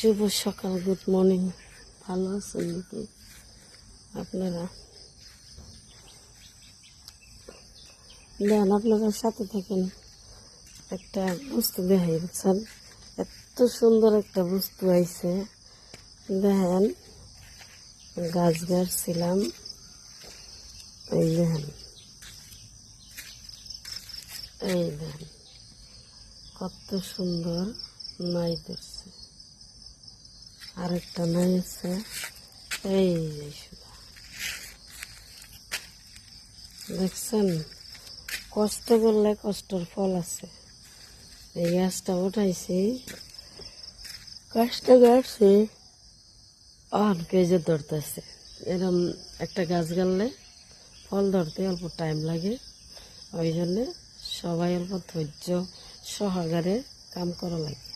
শুভ সকাল, good morning. ভালো আছেন নাকি আপনারা? দেন আপনারা সাথে থাকেন, একটা বস্তু দেখাই বুঝছেন। এত সুন্দর একটা বস্তু আইছে, দেখেন। গাছ গাছছিলাম, এই দেখেন, এই দেখেন কত সুন্দর নাই ধরছে। আরেকটা নাই আছে, এই যে শুধু দেখছেন। কষ্ট করলে কষ্টের ফল আছে। এই গাছটা উঠাইছি, গাছটা গাছছে অন কেজে ধরতেছে। এরম একটা গাছ গাড়লে ফল ধরতে অল্প টাইম লাগে, ওই জন্যে সবাই অল্প ধৈর্য সহকারে কাম করা লাগে।